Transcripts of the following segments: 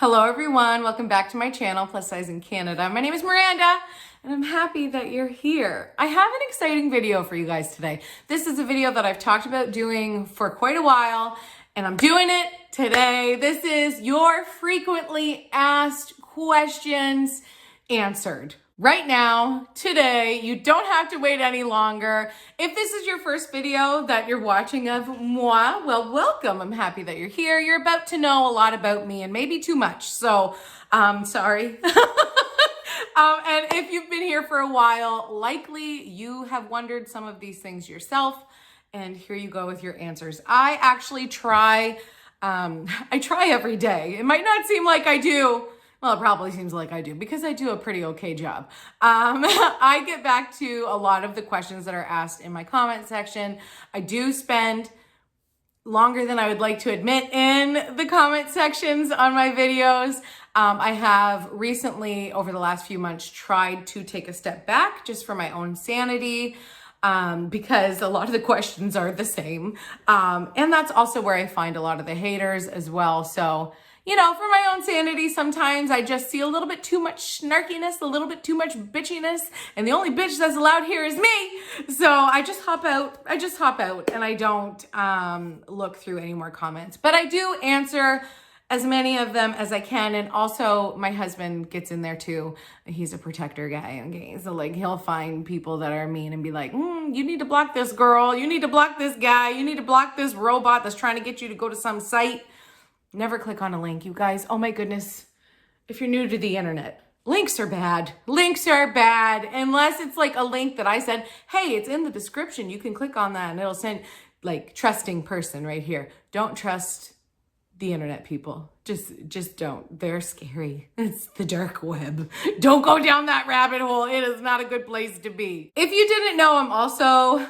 Hello everyone, welcome back to my channel, Plus Size in Canada. My name is Miranda and I'm happy that you're here. I have an exciting video for you guys today. This is a video that I've talked about doing for quite a while and I'm doing it today. This is your frequently asked questions answered. Right now, today, you don't have to wait any longer. If this is your first video that you're watching of moi, well, welcome. I'm happy that you're here. You're about to know a lot about me and maybe too much. So, sorry. And if you've been here for a while, likely you have wondered some of these things yourself. And here you go with your answers. I actually try every day. It might not seem like I do. Well, it probably seems like I do because I do a pretty okay job. I get back to a lot of the questions that are asked in my comment section. I do spend longer than I would like to admit in the comment sections on my videos. I have recently, over the last few months, tried to take a step back just for my own sanity. Because a lot of the questions are the same. And that's also where I find a lot of the haters as well. So, you know, for my own sanity, sometimes I just see a little bit too much snarkiness, a little bit too much bitchiness, and the only bitch that's allowed here is me. So I just hop out. And I don't look through any more comments. But I do answer as many of them as I can. And also my husband gets in there too. He's a protector guy, okay? So like he'll find people that are mean and be like, you need to block this girl. You need to block this guy. You need to block this robot that's trying to get you to go to some site. Never click on a link, you guys. Oh my goodness. If you're new to the internet, links are bad. Links are bad. Unless it's like a link that I said, hey, it's in the description. You can click on that and it'll send like trusting person right here. Don't trust the internet, people. Just don't. They're scary. It's the dark web. Don't go down that rabbit hole. It is not a good place to be. If you didn't know, I'm also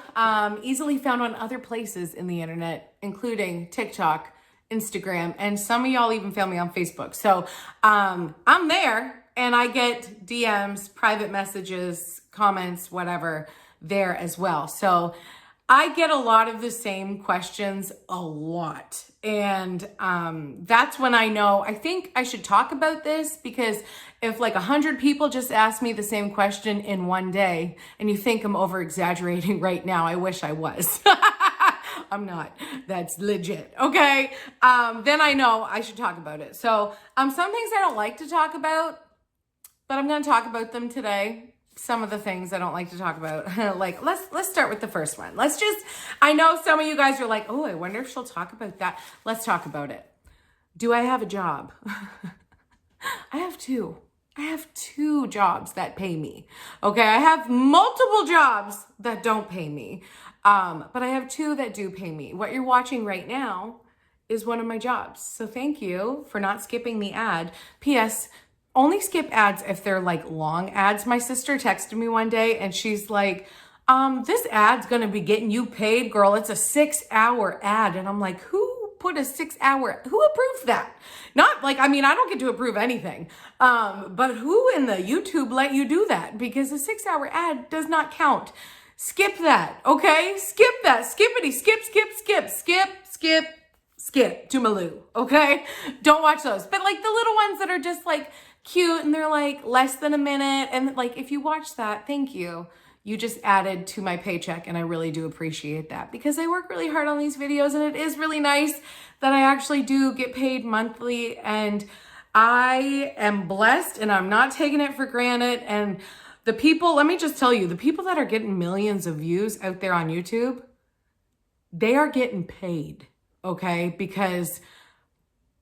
easily found on other places in the internet, including TikTok, Instagram, and some of y'all even found me on Facebook. So I'm there and I get DMs, private messages, comments, whatever there as well. So I get a lot of the same questions a lot. And that's when I know, I think I should talk about this, because if like 100 people just ask me the same question in one day, and you think I'm over exaggerating right now, I wish I was. I'm not. That's legit. Okay. Then I know I should talk about it. So some things I don't like to talk about, but I'm going to talk about them today. Some of the things I don't like to talk about. Like, let's start with the first one. I know some of you guys are like, oh, I wonder if she'll talk about that. Let's talk about it. Do I have a job? I have two. I have two jobs that pay me. Okay. I have multiple jobs that don't pay me. But I have two that do pay me. What you're watching right now is one of my jobs. So thank you for not skipping the ad. P.S. Only skip ads if they're like long ads. My sister texted me one day and she's like, this ad's gonna be getting you paid, girl. It's a 6-hour ad. And I'm like, who put a 6-hour, who approved that? Not like, I mean, I don't get to approve anything. But who in the YouTube let you do that? Because a 6-hour ad does not count. Skip that, okay? Skip that. Skippity, skip to Maloo, okay? Don't watch those. But like the little ones that are just like cute and they're like less than a minute. And like, if you watch that, thank you. You just added to my paycheck and I really do appreciate that because I work really hard on these videos and it is really nice that I actually do get paid monthly and I am blessed and I'm not taking it for granted. And the people, let me just tell you, the people that are getting millions of views out there on YouTube, they are getting paid, okay? Because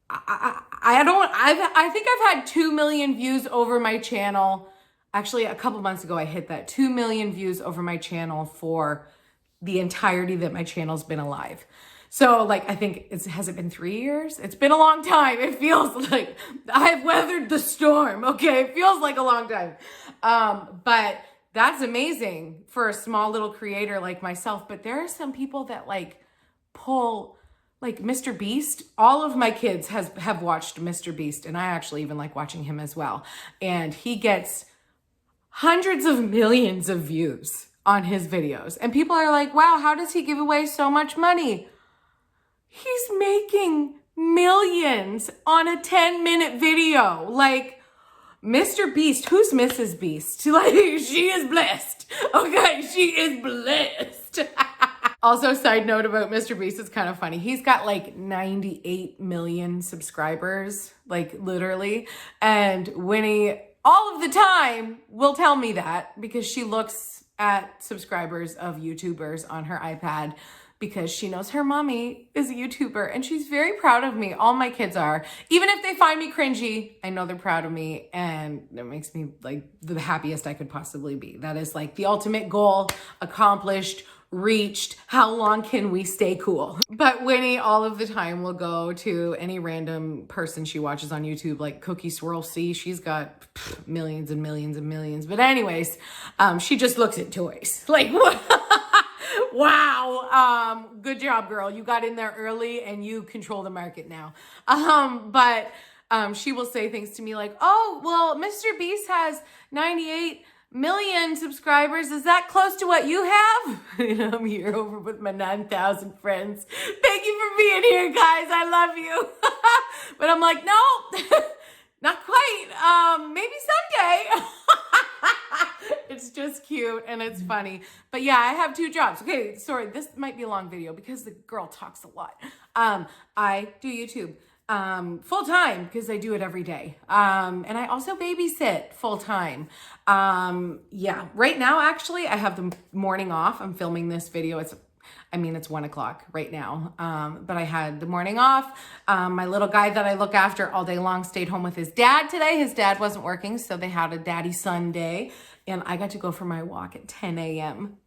I think I've had 2 million views over my channel. Actually, a couple months ago, I hit that 2 million views over my channel for the entirety that my channel's been alive. So like, I think has it been 3 years? It's been a long time. It feels like I've weathered the storm. Okay. It feels like a long time. But that's amazing for a small little creator like myself. But there are some people that like pull like Mr. Beast. All of my kids have watched Mr. Beast and I actually even like watching him as well. And he gets hundreds of millions of views on his videos. And people are like, wow, how does he give away so much money? He's making millions on a 10-minute video. Like, Mr. Beast, who's Mrs. Beast? Like, she is blessed. Okay, she is blessed. Also, side note about Mr. Beast, it's kind of funny. He's got like 98 million subscribers, like literally. And Winnie, all of the time, will tell me that because she looks at subscribers of YouTubers on her iPad because she knows her mommy is a YouTuber and she's very proud of me. All my kids are. Even if they find me cringy, I know they're proud of me and it makes me like the happiest I could possibly be. That is like the ultimate goal accomplished, reached. How long can we stay cool? But Winnie all of the time will go to any random person she watches on YouTube, like Cookie Swirl C. She's got millions and millions and millions. But anyways, she just looks at toys. Like, wow, good job, girl. You got in there early and you control the market now. But she will say things to me like, oh, well, Mr. Beast has 98 million subscribers. Is that close to what you have? And I'm here over with my 9,000 friends. Thank you for being here, guys. I love you. But I'm like, no, not quite. Maybe someday. It's just cute and it's funny. But yeah, I have 2 jobs. Okay, sorry, this might be a long video because the girl talks a lot. I do YouTube full time because I do it every day. And I also babysit full time. Yeah, right now, actually, I have the morning off. I'm filming this video. It's 1 o'clock right now. But I had the morning off. My little guy that I look after all day long stayed home with his dad today. His dad wasn't working, so they had a daddy son day. And I got to go for my walk at 10 a.m.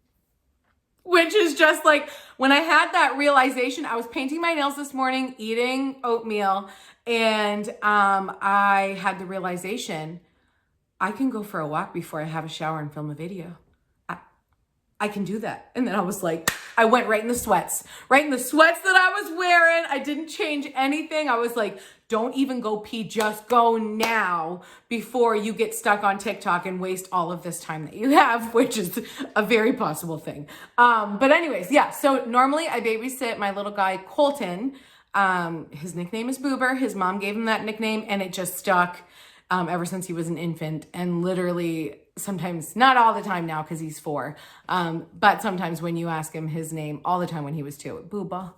Which is just like, when I had that realization, I was painting my nails this morning, eating oatmeal, and I had the realization, I can go for a walk before I have a shower and film a video. I can do that. And then I was like, I went right in the sweats that I was wearing. I didn't change anything. I was like, don't even go pee, just go now before you get stuck on TikTok and waste all of this time that you have, which is a very possible thing. But anyways, yeah, so normally I babysit my little guy, Colton. His nickname is Boober. His mom gave him that nickname and it just stuck ever since he was an infant. And literally sometimes, not all the time now because he's 4, but sometimes when you ask him his name, all the time when he was 2, Booba.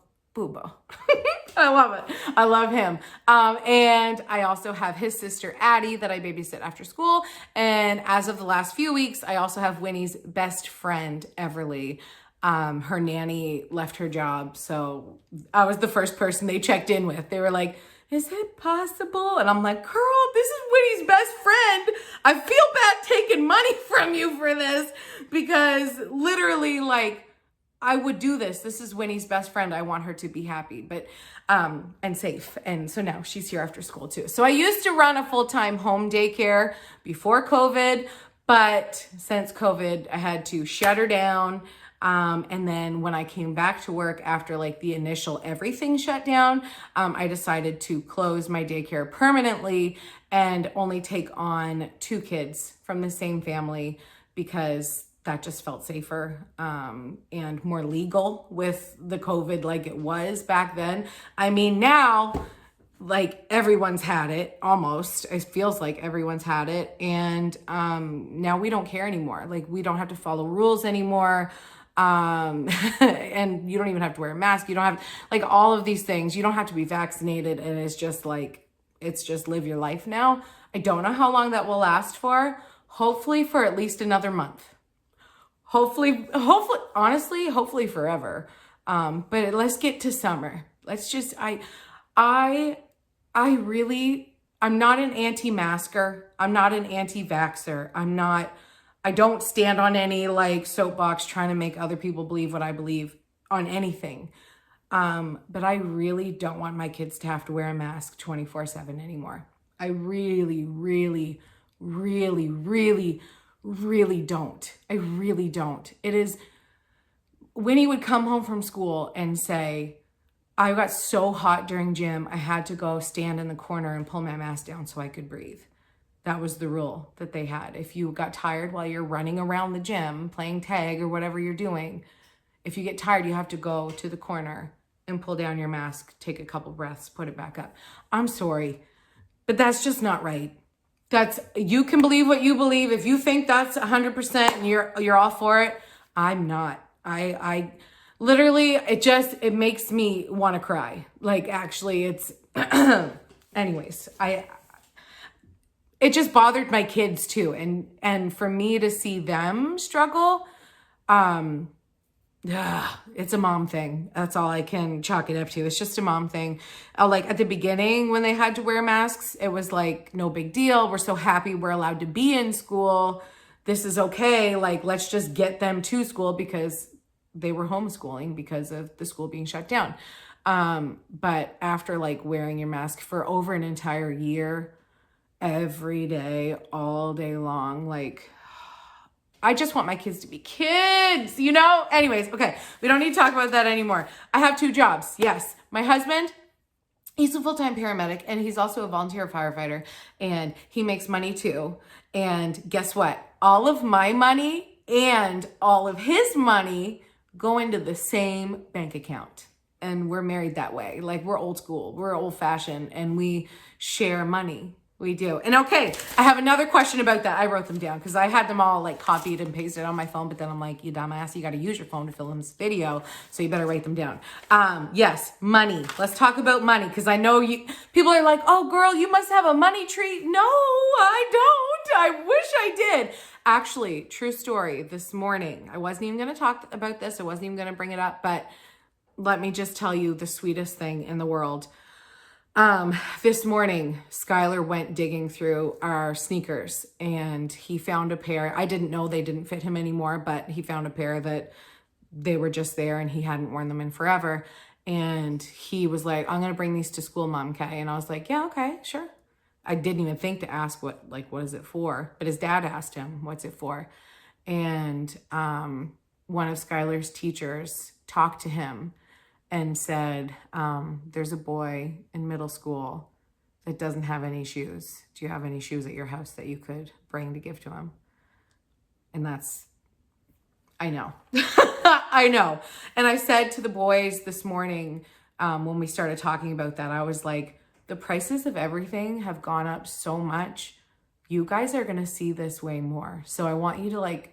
I love it. I love him. And I also have his sister, Addie, that I babysit after school. And as of the last few weeks, I also have Winnie's best friend, Everly. Her nanny left her job. So I was the first person they checked in with. They were like, is it possible? And I'm like, girl, this is Winnie's best friend. I feel bad taking money from you for this because literally, like, I would do this. This is Winnie's best friend. I want her to be happy, but and safe. And so now she's here after school too. So I used to run a full-time home daycare before COVID, but since COVID, I had to shut her down. And then when I came back to work after like the initial everything shut down, I decided to close my daycare permanently and only take on 2 kids from the same family because that just felt safer and more legal with the COVID like it was back then. I mean, now, like everyone's had it almost. It feels like everyone's had it. And now we don't care anymore. Like we don't have to follow rules anymore. And you don't even have to wear a mask. You don't have like all of these things. You don't have to be vaccinated. And it's just like, it's just live your life now. I don't know how long that will last for. Hopefully for at least another month. Hopefully, honestly, hopefully forever. But let's get to summer. Let's just, I'm not an anti-masker. I'm not an anti-vaxxer. I don't stand on any like soapbox trying to make other people believe what I believe on anything. But I really don't want my kids to have to wear a mask 24/7 anymore. I really don't. I really don't. It is, Winnie would come home from school and say, I got so hot during gym, I had to go stand in the corner and pull my mask down so I could breathe. That was the rule that they had. If you got tired while you're running around the gym, playing tag or whatever you're doing, if you get tired, you have to go to the corner and pull down your mask, take a couple breaths, put it back up. I'm sorry, but that's just not right. You can believe what you believe. If you think that's 100% and you're all for it, I'm not. I literally, it makes me want to cry. Like, actually, it's, anyways, it just bothered my kids too. And for me to see them struggle, it's a mom thing. That's all I can chalk it up to. It's just a mom thing. Like at the beginning when they had to wear masks, it was like, no big deal. We're so happy we're allowed to be in school. This is okay. Like, let's just get them to school, because they were homeschooling because of the school being shut down. But after like wearing your mask for over an entire year, every day, all day long, like, I just want my kids to be kids, you know? Anyways, okay, we don't need to talk about that anymore. I have 2 jobs. Yes, my husband, he's a full-time paramedic, and he's also a volunteer firefighter, and he makes money too. And guess what? All of my money and all of his money go into the same bank account. And we're married that way. Like, we're old school, we're old-fashioned, and we share money. We do. And okay, I have another question about that. I wrote them down because I had them all like copied and pasted on my phone, but then I'm like, you dumbass, you got to use your phone to film this video, so you better write them down. Yes, money. Let's talk about money, because I know people are like, oh girl, you must have a money tree. No, I don't. I wish I did. Actually, true story, this morning, I wasn't even going to talk about this. I wasn't even going to bring it up, but let me just tell you the sweetest thing in the world. This morning, Skylar went digging through our sneakers, and he found a pair. I didn't know they didn't fit him anymore, but he found a pair that they were just there and he hadn't worn them in forever. And he was like, I'm going to bring these to school, Mom, okay? And I was like, yeah, okay, sure. I didn't even think to ask what is it for? But his dad asked him, what's it for? And, one of Skylar's teachers talked to him and said, there's a boy in middle school that doesn't have any shoes. Do you have any shoes at your house that you could bring to give to him? And I know. I know. And I said to the boys this morning, when we started talking about that, I was like, the prices of everything have gone up so much. You guys are going to see this way more. So I want you to like,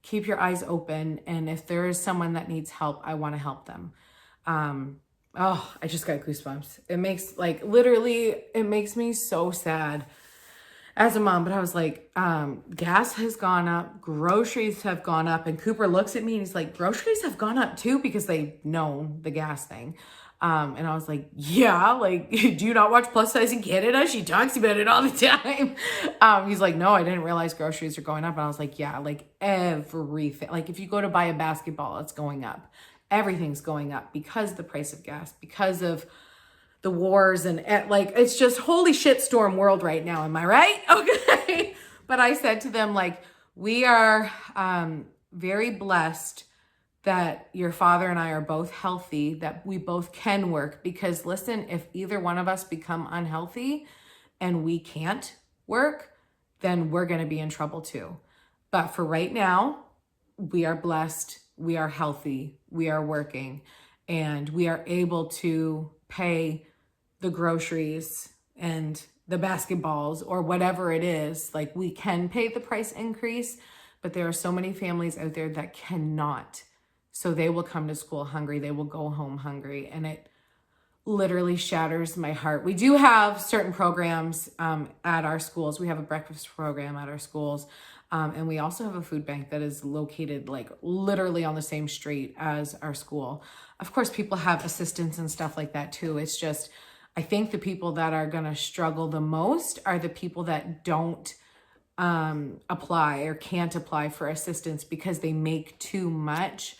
keep your eyes open. And if there is someone that needs help, I want to help them. Oh, I just got goosebumps. It makes it makes me so sad as a mom. But I was like, gas has gone up, groceries have gone up. And Cooper looks at me and he's like, groceries have gone up too, because they know the gas thing. And I was like, yeah, like, do you not watch Plus Size in Canada? She talks about it all the time. He's like, no, I didn't realize groceries are going up. And I was like, yeah, like everything. Like if you go to buy a basketball, it's going up. Everything's going up because the price of gas, because of the wars, and like, it's just holy shit storm world right now. Am I right? Okay. But I said to them, like, we are very blessed that your father and I are both healthy, that we both can work, because listen, if either one of us become unhealthy and we can't work, then we're going to be in trouble too. But for right now, we are blessed. We are healthy, we are working, and we are able to pay the groceries and the basketballs or whatever it is. Like, we can pay the price increase, but there are so many families out there that cannot. So they will come to school hungry, they will go home hungry, and it literally shatters my heart. We do have certain programs at our schools. We have a breakfast program at our schools. And we also have a food bank that is located like literally on the same street as our school. Of course, people have assistance and stuff like that too. It's just, I think the people that are going to struggle the most are the people that don't apply or can't apply for assistance because they make too much.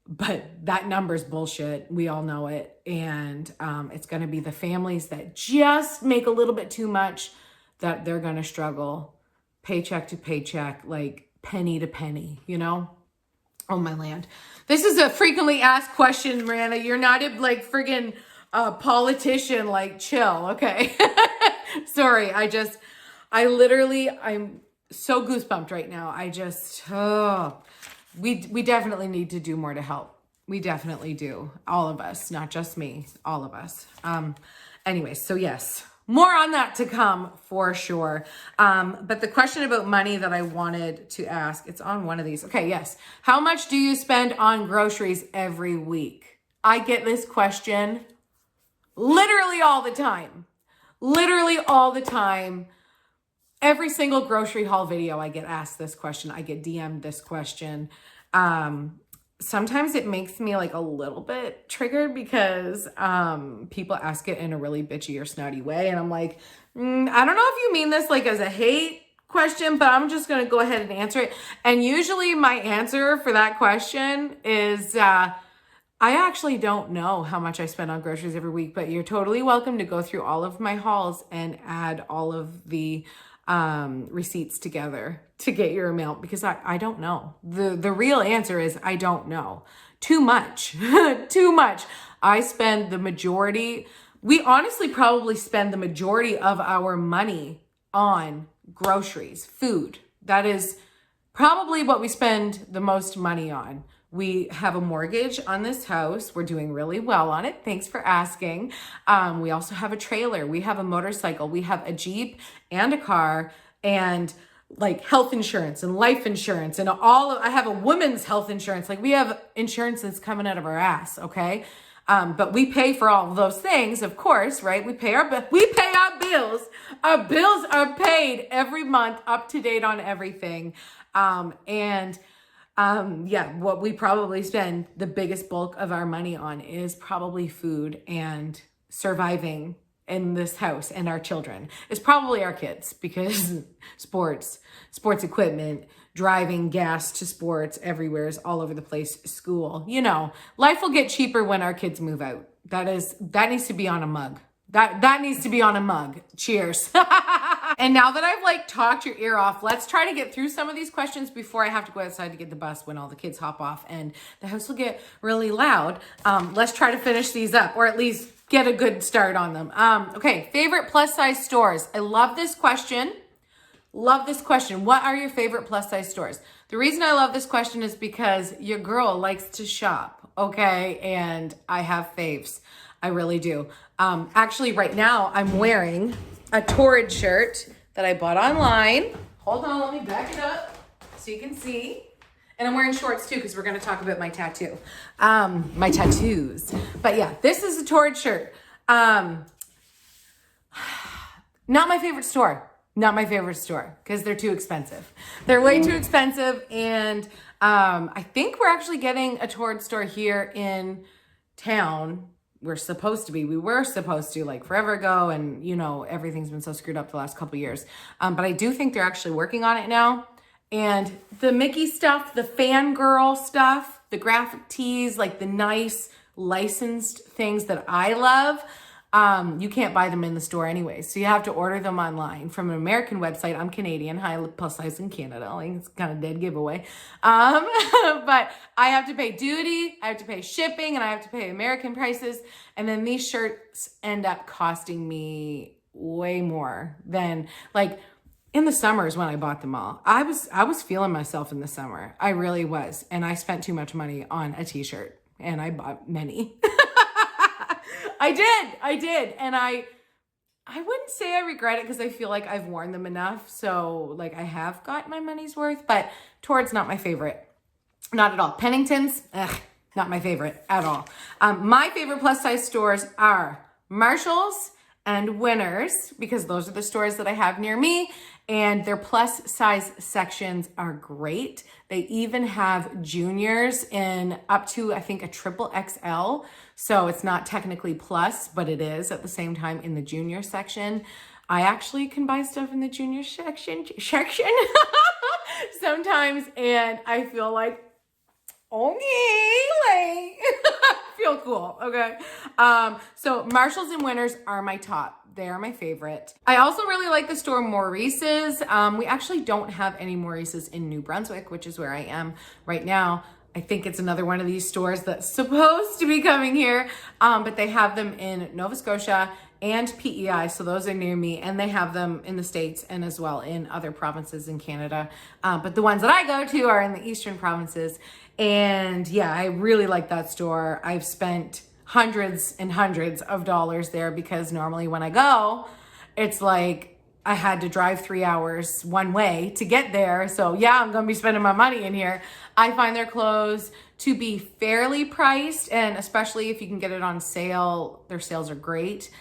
But that number's bullshit. We all know it. And it's going to be the families that just make a little bit too much that they're going to struggle paycheck to paycheck, like penny to penny, you know? Oh my land. This is a frequently asked question, Miranda. You're not a like friggin' politician, like chill, okay? Sorry, I'm so goosebumped right now. We definitely need to do more to help. We definitely do. All of us, not just me, all of us. Anyways, so yes, more on that to come for sure. But the question about money that I wanted to ask, it's on one of these. Okay, yes. How much do you spend on groceries every week? I get this question literally all the time. Literally all the time. Every single grocery haul video, I get asked this question. I get DM'd this question. Sometimes it makes me like a little bit triggered because people ask it in a really bitchy or snotty way. And I'm like, I don't know if you mean this like as a hate question, but I'm just going to go ahead and answer it. And usually my answer for that question is, I actually don't know how much I spend on groceries every week, but you're totally welcome to go through all of my hauls and add all of the receipts together to get your amount, because I don't know. The real answer is I don't know. Too much. Too much. I spend the majority, we honestly probably spend the majority of our money on groceries, food. That is probably what we spend the most money on. We have a mortgage on this house. We're doing really well on it. Thanks for asking. We also have a trailer. We have a motorcycle. We have a Jeep and a car and like health insurance and life insurance and I have a woman's health insurance. Like we have insurance that's coming out of our ass. Okay. But we pay for all of those things, of course, right? We pay our bills. Our bills are paid every month, up to date on everything. What we probably spend the biggest bulk of our money on is probably food and surviving in this house, and our children. It's probably our kids, because sports equipment, driving gas to sports everywhere is all over the place, school, life will get cheaper when our kids move out. That needs to be on a mug. That needs to be on a mug. Cheers. And now that I've like talked your ear off, let's try to get through some of these questions before I have to go outside to get the bus when all the kids hop off and the house will get really loud. Let's try to finish these up, or at least get a good start on them. Okay, favorite plus size stores. I love this question. Love this question. What are your favorite plus size stores? The reason I love this question is because your girl likes to shop, okay? And I have faves. I really do. Actually, right now I'm wearing a Torrid shirt that I bought online. Hold on, let me back it up so you can see. And I'm wearing shorts too, because we're going to talk about my tattoo. My tattoos. But yeah, this is a Torrid shirt. Not my favorite store. Not my favorite store, because they're too expensive. They're way too expensive. And I think we're actually getting a Torrid store here in town. We were supposed to like forever ago. And everything's been so screwed up the last couple years. But I do think they're actually working on it now. And the Mickey stuff, the fangirl stuff, the graphic tees, like the nice licensed things that I love, you can't buy them in the store anyway. So you have to order them online from an American website. I'm Canadian, high plus size in Canada. Like, it's kind of dead giveaway. But I have to pay duty, I have to pay shipping, and I have to pay American prices. And then these shirts end up costing me way more than like in the summers when I bought them all. I was feeling myself in the summer. I really was. And I spent too much money on a t-shirt, and I bought many. I did. And I wouldn't say I regret it, because I feel like I've worn them enough. So like I have got my money's worth, but Torrid's not my favorite. Not at all. Pennington's, not my favorite at all. My favorite plus size stores are Marshall's and Winners, because those are the stores that I have near me, and their plus size sections are great. They even have juniors in up to, I think, a triple XL. So it's not technically plus, but it is at the same time in the junior section. I actually can buy stuff in the junior section sometimes, and I feel like, okay, like, feel cool, okay? So Marshalls and Winners are my top. They are my favorite. I also really like the store Maurice's. We actually don't have any Maurice's in New Brunswick, which is where I am right now. I think it's another one of these stores that's supposed to be coming here, but they have them in Nova Scotia and PEI. So those are near me, and they have them in the States and as well in other provinces in Canada. But the ones that I go to are in the eastern provinces. And yeah, I really like that store. I've spent hundreds and hundreds of dollars there because normally when I go, it's like I had to drive 3 hours one way to get there. So yeah, I'm going to be spending my money in here. I find their clothes to be fairly priced, and especially if you can get it on sale, their sales are great.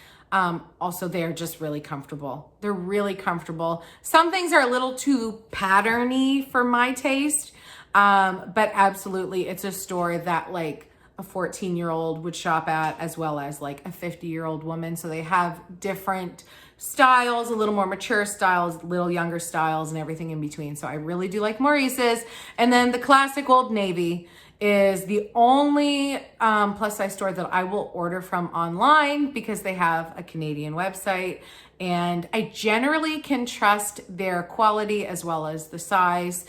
Also, they're just really comfortable. They're really comfortable. Some things are a little too patterny for my taste. But absolutely, it's a store that like a 14-year-old would shop at, as well as like a 50-year-old woman. So they have different styles, a little more mature styles, a little younger styles, and everything in between. So I really do like Maurice's. And then the classic Old Navy is the only plus size store that I will order from online because they have a Canadian website. And I generally can trust their quality as well as the size.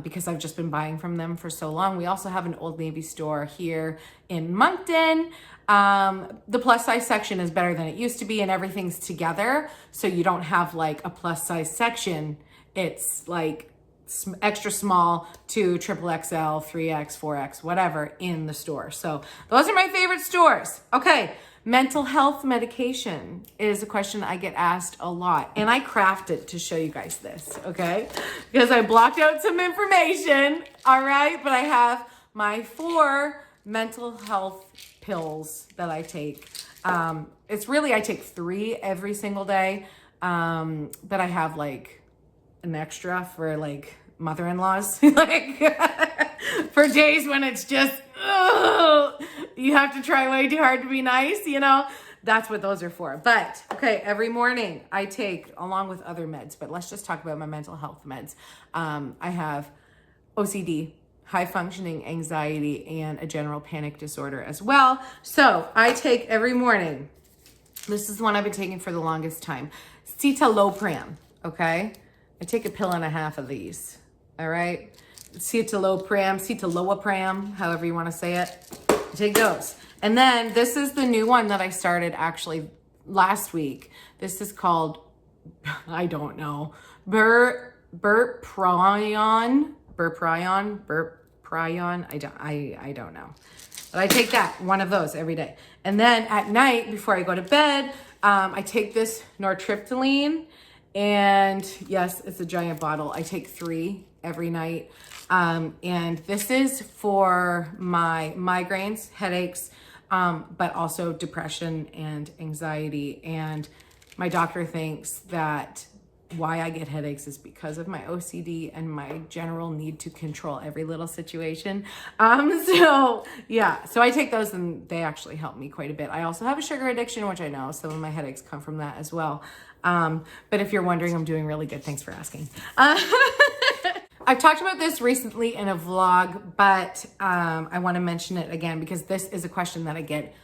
Because I've just been buying from them for so long. We also have an Old Navy store here in Moncton. The plus size section is better than it used to be, and everything's together. So you don't have like a plus size section. It's like extra small to triple XL, 3X, 4X, whatever in the store. So those are my favorite stores. Okay. Mental health medication is a question I get asked a lot, and I crafted to show you guys this, okay? Because I blocked out some information, all right? But I have my 4 mental health pills that I take. It's really, I take 3 every single day, but I have like an extra for like mother-in-laws, like for days when it's just, you have to try way too hard to be nice, you know? That's what those are for. But, okay, every morning I take, along with other meds, but let's just talk about my mental health meds. I have OCD, high functioning anxiety, and a general panic disorder as well. So I take every morning, this is the one I've been taking for the longest time, citalopram, okay? I take a pill and a half of these, all right? Citalopram, however you want to say it. Take those. And then this is the new one that I started actually last week. This is called, I don't know, burprion. I don't know. But I take that, one of those every day. And then at night, before I go to bed, I take this nortriptyline. And yes, it's a giant bottle. I take 3 every night. And this is for my migraines, headaches, but also depression and anxiety. And my doctor thinks that why I get headaches is because of my OCD and my general need to control every little situation. So yeah, so I take those and they actually help me quite a bit. I also have a sugar addiction, which I know some of my headaches come from that as well. But if you're wondering, I'm doing really good. Thanks for asking. I've talked about this recently in a vlog, but I want to mention it again because this is a question that I get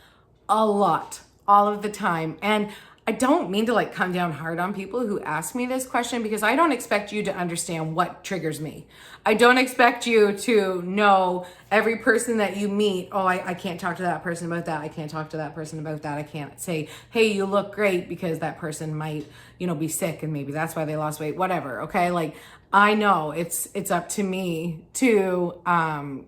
a lot, all of the time. And I don't mean to like come down hard on people who ask me this question because I don't expect you to understand what triggers me. I don't expect you to know every person that you meet. Oh, I can't talk to that person about that. I can't talk to that person about that. I can't say, hey, you look great because that person might, you know, be sick and maybe that's why they lost weight, whatever. Okay. Like I know it's up to me to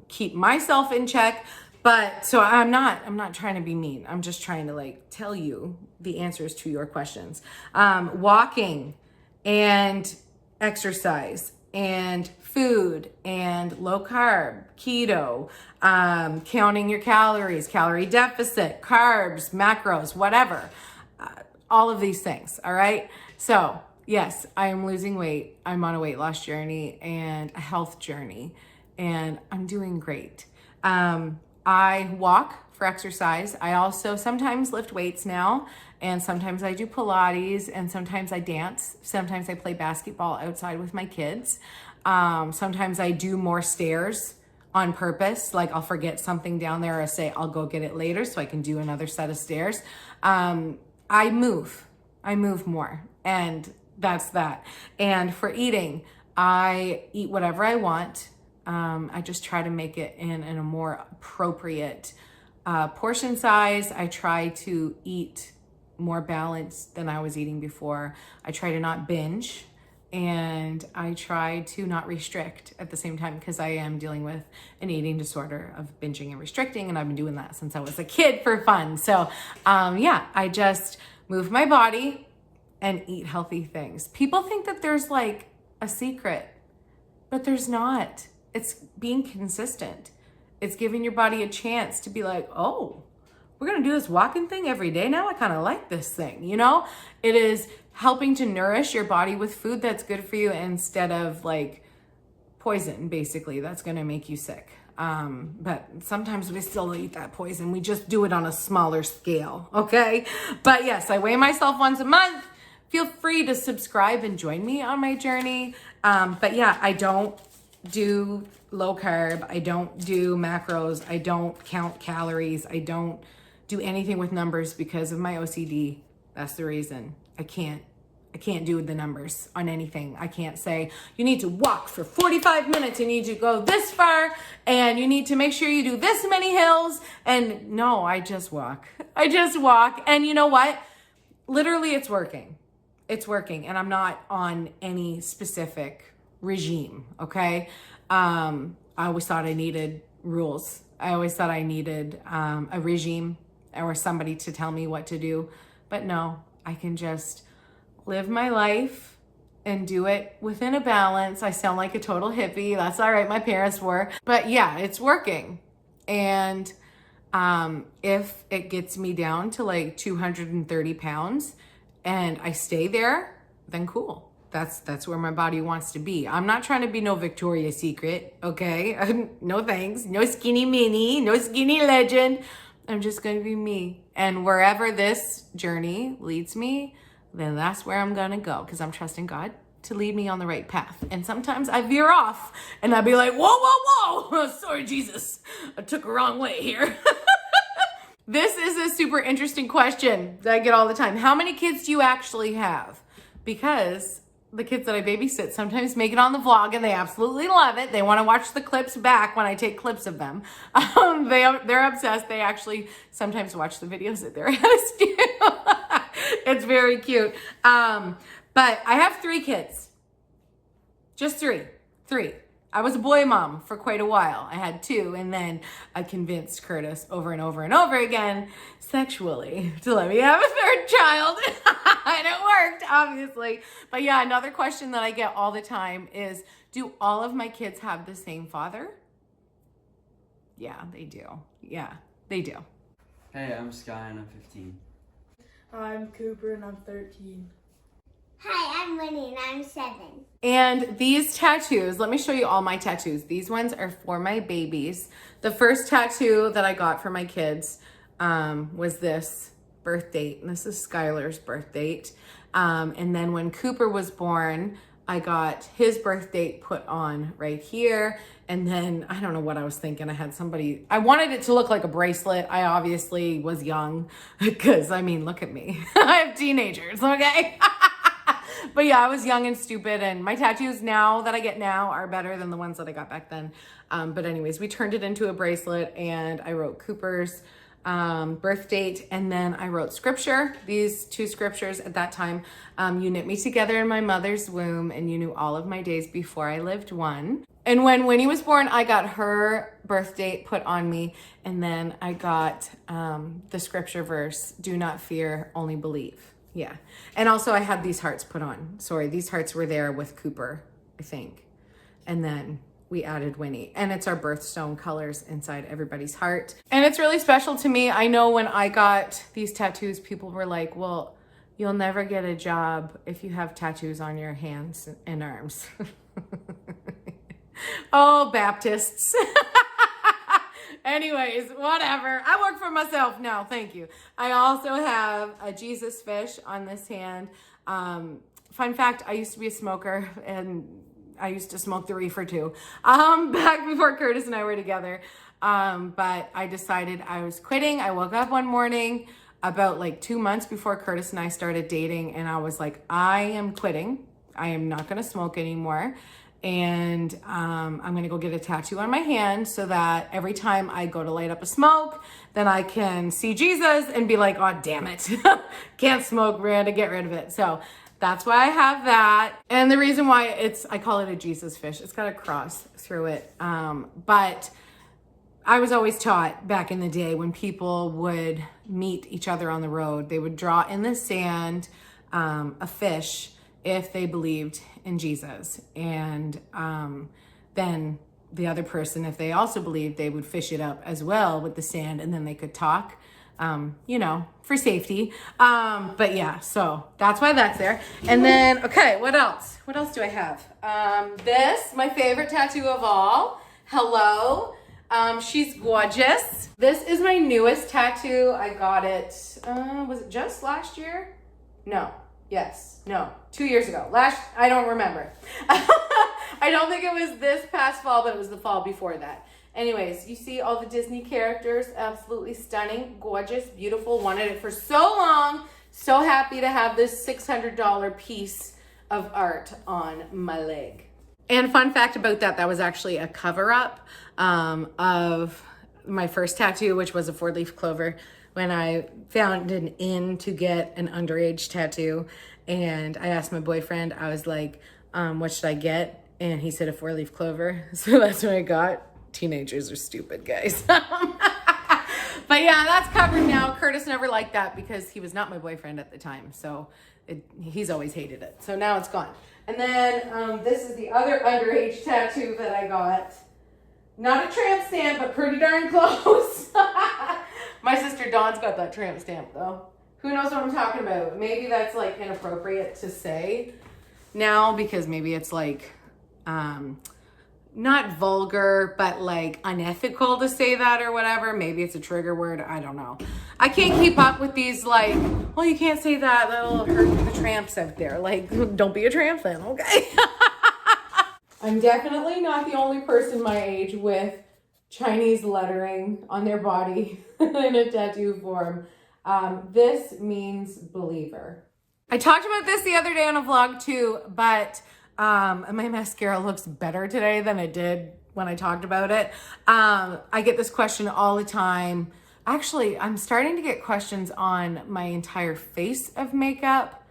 keep myself in check. But so I'm not trying to be mean. I'm just trying to like tell you the answers to your questions. Walking and exercise and food and low carb, keto, counting your calories, calorie deficit, carbs, macros, whatever, all of these things. All right. So yes, I am losing weight. I'm on a weight loss journey and a health journey, and I'm doing great. I walk for exercise. I also sometimes lift weights now, and sometimes I do Pilates, and sometimes I dance. Sometimes I play basketball outside with my kids. Sometimes I do more stairs on purpose. Like I'll forget something down there or say I'll go get it later so I can do another set of stairs. I move more, and that's that. And for eating, I eat whatever I want. I just try to make it in a more appropriate portion size. I try to eat more balanced than I was eating before. I try to not binge, and I try to not restrict at the same time, because I am dealing with an eating disorder of binging and restricting, and I've been doing that since I was a kid for fun. So yeah, I just move my body and eat healthy things. People think that there's like a secret, but there's not. It's being consistent. It's giving your body a chance to be like, oh, we're gonna do this walking thing every day now. I kind of like this thing, you know? It is helping to nourish your body with food that's good for you instead of like poison, basically, that's gonna make you sick. But sometimes we still eat that poison. We just do it on a smaller scale, okay? But yes, I weigh myself once a month. Feel free to subscribe and join me on my journey. But yeah, I don't do low carb. I don't do macros. I don't count calories. I don't do anything with numbers because of my OCD. That's the reason. I can't do the numbers on anything. I can't say, you need to walk for 45 minutes, you need to go this far, and you need to make sure you do this many hills. And no, I just walk. I just walk. And you know what? Literally, it's working. It's working. And I'm not on any specific regime, okay? I always thought I needed rules. I always thought I needed a regime or somebody to tell me what to do. But no, I can just live my life and do it within a balance. I sound like a total hippie. That's all right. My parents were. But yeah, it's working. And if it gets me down to like 230 pounds and I stay there, then cool. That's where my body wants to be. I'm not trying to be no Victoria's Secret, okay? No thanks. No skinny mini, no skinny legend. I'm just going to be me. And wherever this journey leads me, then that's where I'm going to go, because I'm trusting God to lead me on the right path. And sometimes I veer off and I'll be like, whoa, whoa, whoa. Sorry, Jesus. I took a wrong way here. This is a super interesting question that I get all the time. How many kids do you actually have? Because the kids that I babysit sometimes make it on the vlog and they absolutely love it. They want to watch the clips back when I take clips of them. They're obsessed. They actually sometimes watch the videos at their house too. It's very cute. But I have 3 kids. Just 3. I was a boy mom for quite a while. I had 2, and then I convinced Curtis over and over and over again sexually to let me have a 3rd child. And it worked, obviously. But yeah, another question that I get all the time is, do all of my kids have the same father? Yeah, they do. Yeah, they do. Hey, I'm Sky and I'm 15. I'm Cooper and I'm 13. Hi, I'm Winnie and I'm 7. And these tattoos, let me show you all my tattoos. These ones are for my babies. The first tattoo that I got for my kids was this birth date. And this is Skylar's birth date. And then when Cooper was born, I got his birth date put on right here. And then I don't know what I was thinking. I wanted it to look like a bracelet. I obviously was young because, I mean, look at me. I have teenagers, okay? But yeah, I was young and stupid, and my tattoos now that I get now are better than the ones that I got back then. But anyways, we turned it into a bracelet, and I wrote Cooper's birth date, and then I wrote scripture. These 2 scriptures at that time. You knit me together in my mother's womb, and you knew all of my days before I lived one. And when Winnie was born, I got her birth date put on me, and then I got the scripture verse, do not fear, only believe. Yeah. And also I had these hearts put on. Sorry, these hearts were there with Cooper, I think. And then we added Winnie. And it's our birthstone colors inside everybody's heart. And it's really special to me. I know when I got these tattoos, people were like, well, you'll never get a job if you have tattoos on your hands and arms. Oh, Baptists. Anyways, whatever. I work for myself now. Thank you. I also have a Jesus fish on this hand. Fun fact, I used to be a smoker, and I used to smoke the reefer too, back before Curtis and I were together. But I decided I was quitting. I woke up one morning about like 2 months before Curtis and I started dating, and I was like, I am quitting. I am not going to smoke anymore. and I'm gonna go get a tattoo on my hand so that every time I go to light up a smoke, then I can see Jesus and be like, oh, damn it. Can't smoke, Miranda, get rid of it. So that's why I have that. And the reason why I call it a Jesus fish. It's got a cross through it. But I was always taught back in the day when people would meet each other on the road, they would draw in the sand a fish if they believed in Jesus. And then the other person, if they also believed, they would fish it up as well with the sand, and then they could talk, for safety. But yeah, so that's why that's there. And then, okay, what else? What else do I have? This, my favorite tattoo of all. Hello. She's gorgeous. This is my newest tattoo. I got it, was it just last year? No. Yes. No. 2 years ago. I don't remember. I don't think it was this past fall, but it was the fall before that. Anyways, you see all the Disney characters. Absolutely stunning, gorgeous, beautiful. Wanted it for so long. So happy to have this $600 piece of art on my leg. And fun fact about that was actually a cover-up of my first tattoo, which was a 4-leaf clover, when I found an in to get an underage tattoo. And I asked my boyfriend, I was like, what should I get? And he said a 4-leaf clover. So that's what I got. Teenagers are stupid, guys. But yeah, that's covered now. Curtis never liked that because he was not my boyfriend at the time. So he's always hated it. So now it's gone. And then this is the other underage tattoo that I got. Not a tramp stamp, but pretty darn close. My sister Dawn's got that tramp stamp though. Who knows what I'm talking about? Maybe that's like inappropriate to say now because maybe it's like, not vulgar, but like unethical to say that or whatever. Maybe it's a trigger word. I don't know. I can't keep up with these like, well, you can't say that. That'll hurt the tramps out there. Like, don't be a tramp then, okay? I'm definitely not the only person my age with Chinese lettering on their body in a tattoo form. This means believer. I talked about this the other day on a vlog too, but my mascara looks better today than it did when I talked about it. I get this question all the time. Actually, I'm starting to get questions on my entire face of makeup.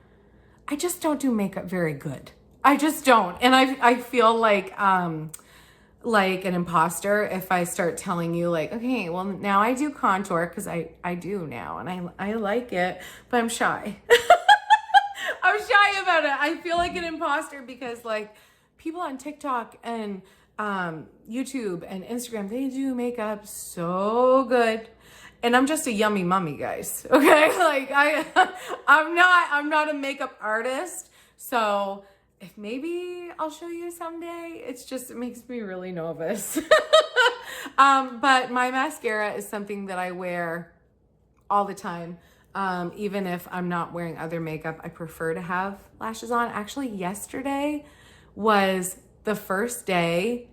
I just don't do makeup very good. I just don't. And I feel like an imposter if I start telling you like, okay, well now I do contour because I do now and I like it, but I'm shy. I'm shy about it. I feel like an imposter because like people on TikTok and YouTube and Instagram, they do makeup so good. And I'm just a yummy mummy, guys. Okay? Like I'm not a makeup artist. So if maybe I'll show you someday, it makes me really nervous. But my mascara is something that I wear all the time. Even if I'm not wearing other makeup, I prefer to have lashes on. Actually, yesterday was the first day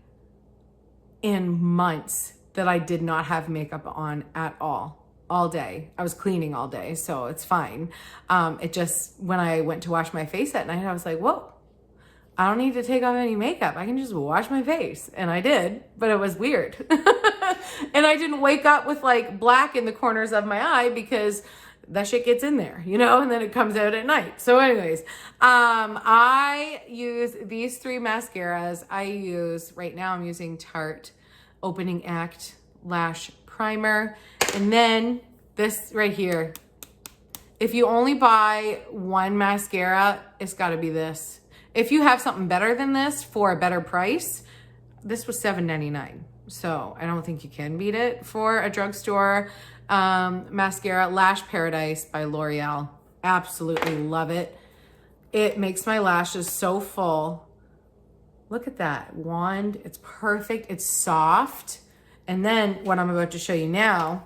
in months that I did not have makeup on at all day. I was cleaning all day, so it's fine. When I went to wash my face at night, I was like, whoa, I don't need to take off any makeup. I can just wash my face. And I did, but it was weird. And I didn't wake up with like black in the corners of my eye because that shit gets in there, and then it comes out at night. So anyways, I use these 3 mascaras. Right now I'm using Tarte Opening Act Lash Primer. And then this right here, if you only buy one mascara, it's gotta be this. If you have something better than this for a better price, this was $7.99. So I don't think you can beat it for a drugstore mascara. Lash Paradise by L'Oreal. Absolutely love it. It makes my lashes so full. Look at that wand. It's perfect. It's soft. And then what I'm about to show you now,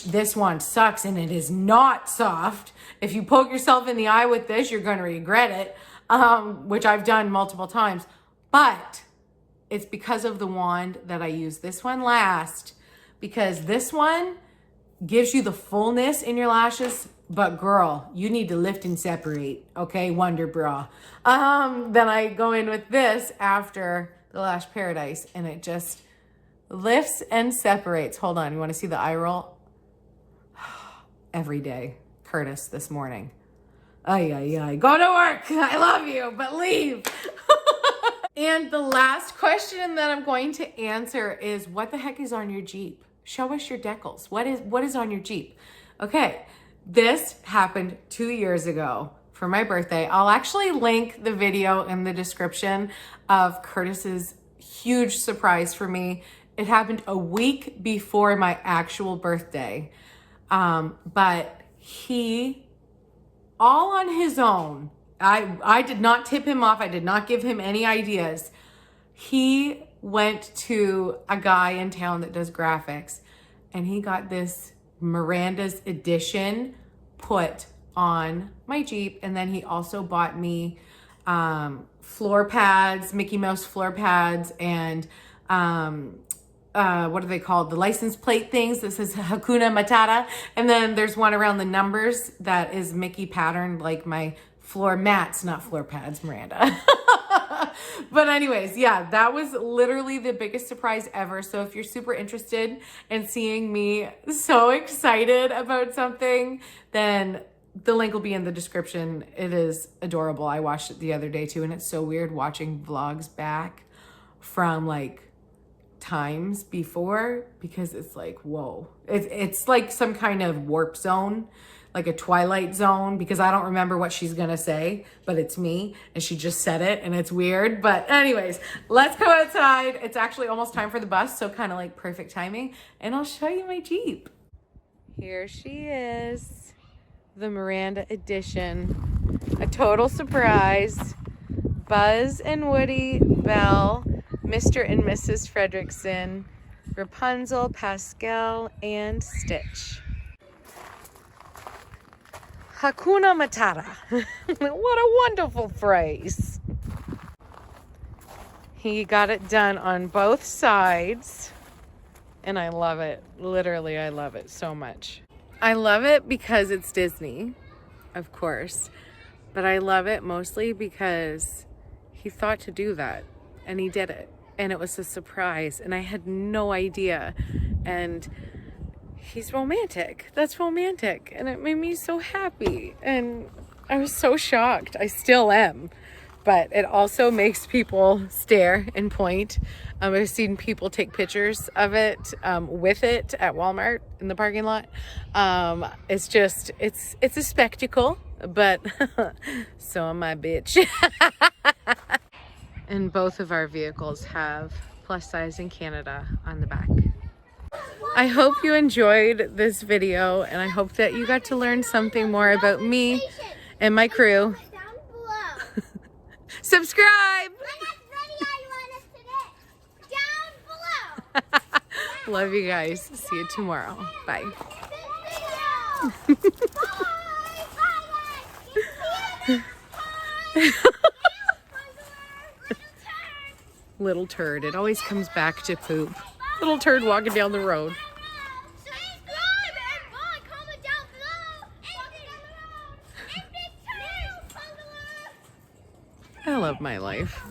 this wand sucks and it is not soft. If you poke yourself in the eye with this, you're going to regret it. Which I've done multiple times, but it's because of the wand that I use this one last, because this one gives you the fullness in your lashes but girl, you need to lift and separate, okay, Wonder Bra. Then I go in with this after the Lash Paradise, and it just lifts and separates. Hold on, you wanna see the eye roll? Every day, Curtis this morning. Ay, ay, ay, go to work, I love you, but leave. And the last question that I'm going to answer is, what the heck is on your Jeep? Show us your decals. What is on your Jeep? Okay, this happened 2 years ago for my birthday. I'll actually link the video in the description of Curtis's huge surprise for me. It happened a week before my actual birthday. But he, all on his own, I did not tip him off. I did not give him any ideas. He went to a guy in town that does graphics, and he got this Miranda's edition put on my Jeep. And then he also bought me floor pads, Mickey Mouse floor pads, and what are they called? The license plate things. This is Hakuna Matata. And then there's one around the numbers that is Mickey patterned, like my floor mats, not floor pads, Miranda. But anyways, yeah, that was literally the biggest surprise ever. So if you're super interested in seeing me so excited about something, then the link will be in the description. It is adorable. I watched it the other day too, and it's so weird watching vlogs back from like times before, because it's like, whoa, it's like some kind of warp zone, like a Twilight Zone, because I don't remember what she's gonna say, but it's me and she just said it and it's weird. But anyways, let's go outside. It's actually almost time for the bus, so kind of like perfect timing, and I'll show you my Jeep. Here she is, the Miranda edition, a total surprise. Buzz and Woody, Belle, Mr. and Mrs. Fredrickson, Rapunzel, Pascal, and Stitch. Hakuna Matata. What a wonderful phrase. He got it done on both sides, and I love it. Literally, I love it so much. I love it because it's Disney, of course, but I love it mostly because he thought to do that, and he did it, and it was a surprise, and I had no idea. And he's romantic. That's romantic, and it made me so happy, and I was so shocked. I still am, but it also makes people stare and point. I've seen people take pictures of it with it at Walmart in the parking lot. It's just, it's a spectacle, but so am I, bitch. And both of our vehicles have plus size in Canada on the back. I hope you enjoyed this video, and I hope that you got to learn something more about me and my crew. Subscribe! Love you guys. See you tomorrow. Bye. Little turd. It always comes back to poop. Little turd walking down the road. Subscribe and comment down below. I love my life.